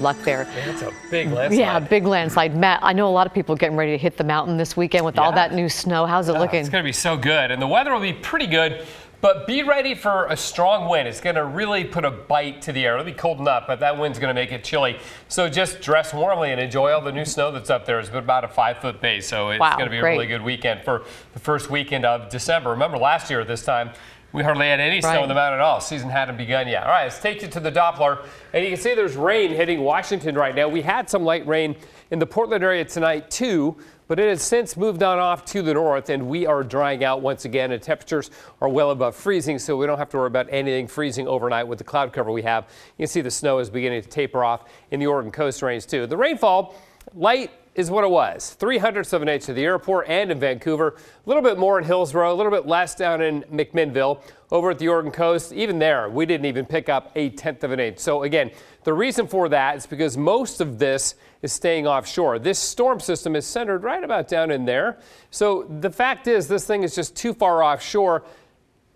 Luck there. Yeah, it's a big landslide. Yeah, big landslide. Matt, I know a lot of people getting ready to hit the mountain this weekend with all that new snow. How's it looking? It's going to be so good, and the weather will be pretty good. But be ready for a strong wind. It's going to really put a bite to the air. It'll be cold enough, but that wind's going to make it chilly. So just dress warmly and enjoy all the new snow that's up there. It's about a 5-foot base, so it's going to be a really good weekend for the first weekend of December. Remember last year at this time, we hardly had any snow on the mountain at all. Season hadn't begun yet. All right, let's take you to the Doppler. And you can see there's rain hitting Washington right now. We had some light rain in the Portland area tonight, too. But it has since moved on off to the north, and we are drying out once again, and temperatures are well above freezing, so we don't have to worry about anything freezing overnight with the cloud cover we have. You can see the snow is beginning to taper off in the Oregon Coast Range, too. The rainfall, light is what it was, 0.03 of an inch at the airport and in Vancouver, a little bit more in Hillsborough, a little bit less down in McMinnville. Over at the Oregon coast, even there, we didn't even pick up 0.1 of an inch. So again, the reason for that is because most of this is staying offshore. This storm system is centered right about down in there. So the fact is this thing is just too far offshore,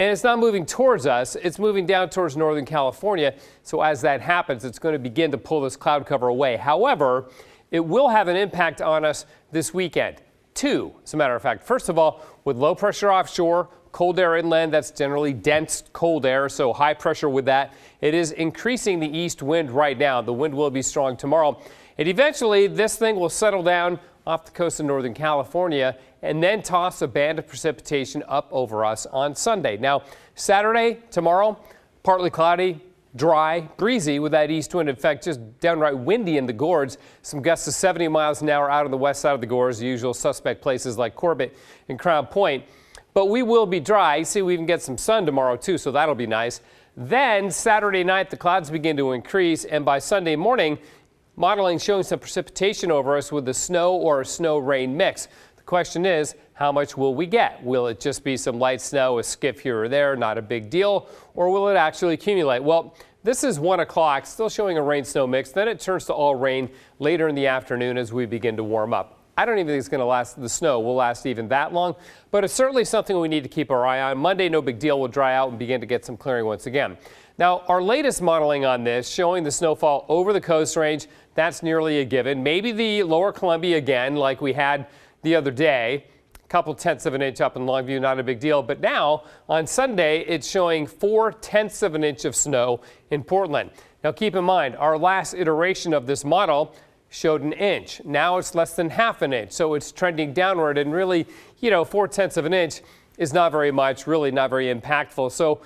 and it's not moving towards us. It's moving down towards Northern California. So as that happens, it's going to begin to pull this cloud cover away. However, it will have an impact on us this weekend. Two, as a matter of fact. First of all, with low pressure offshore, cold air inland, that's generally dense cold air, so high pressure with that. It is increasing the east wind right now. The wind will be strong tomorrow. And eventually, this thing will settle down off the coast of Northern California and then toss a band of precipitation up over us on Sunday. Now, Saturday, tomorrow, partly cloudy, dry, breezy with that east wind. In fact, just downright windy in the gorge. Some gusts of 70 miles an hour out on the west side of the gorge, the usual suspect places like Corbett and Crown Point. But we will be dry. See, we even get some sun tomorrow, too, so that'll be nice. Then Saturday night, the clouds begin to increase, and by Sunday morning, modeling showing some precipitation over us with a snow or a snow-rain mix. The question is, how much will we get? Will it just be some light snow, a skip here or there, not a big deal, or will it actually accumulate? Well, this is 1 o'clock, still showing a rain-snow mix. Then it turns to all rain later in the afternoon as we begin to warm up. I don't even think it's going to last, the snow will last even that long, but it's certainly something we need to keep our eye on. Monday, no big deal, we'll dry out and begin to get some clearing once again. Now, our latest modeling on this showing the snowfall over the Coast Range, that's nearly a given. Maybe the lower Columbia again, like we had the other day. A couple tenths of an inch up in Longview, not a big deal. But now, on Sunday, it's showing 0.4 of an inch of snow in Portland. Now, keep in mind, our last iteration of this model showed an inch. Now it's less than half an inch, so it's trending downward, and really, 0.4 of an inch is not very much, really not very impactful. So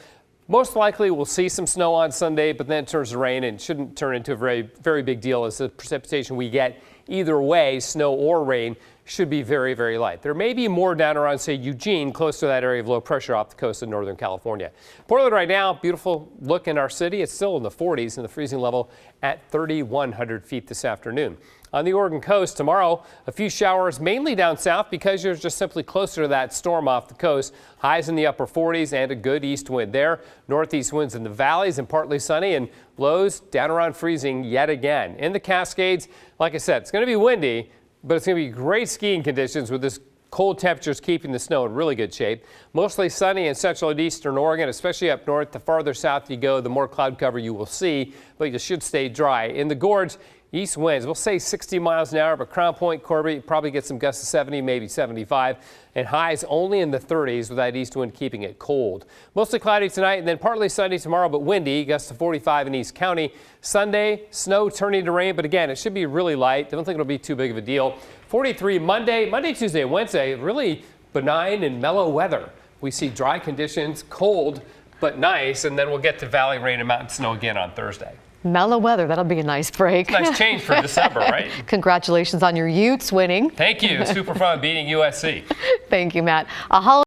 most likely we'll see some snow on Sunday, but then it turns to rain and shouldn't turn into a very big deal, as the precipitation we get either way, snow or rain, should be very, very light. There may be more down around, say, Eugene, close to that area of low pressure off the coast of Northern California. Portland right now, beautiful look in our city. It's still in the 40s and the freezing level at 3,100 feet this afternoon. On the Oregon coast tomorrow, a few showers mainly down south because you're just simply closer to that storm off the coast. Highs in the upper 40s and a good east wind there. Northeast winds in the valleys and partly sunny, and lows down around freezing yet again. In the Cascades, like I said, it's going to be windy, but it's going to be great skiing conditions with this cold temperatures keeping the snow in really good shape. Mostly sunny in central and eastern Oregon, especially up north. The farther south you go, the more cloud cover you will see, but you should stay dry. In the gorge, east winds, we'll say 60 miles an hour, but Crown Point, Corbett, you probably get some gusts of 70, maybe 75, and highs only in the 30s with that east wind keeping it cold. Mostly cloudy tonight and then partly sunny tomorrow, but windy, gusts of 45 in East County. Sunday, snow turning to rain, but again, it should be really light. I don't think it'll be too big of a deal. 43 Monday, Tuesday, Wednesday, really benign and mellow weather. We see dry conditions, cold, but nice, and then we'll get to valley rain and mountain snow again on Thursday. Mellow weather, that'll be a nice break. Nice change for December, right? Congratulations on your Utes winning. Thank you. Super fun beating USC. Thank you, Matt.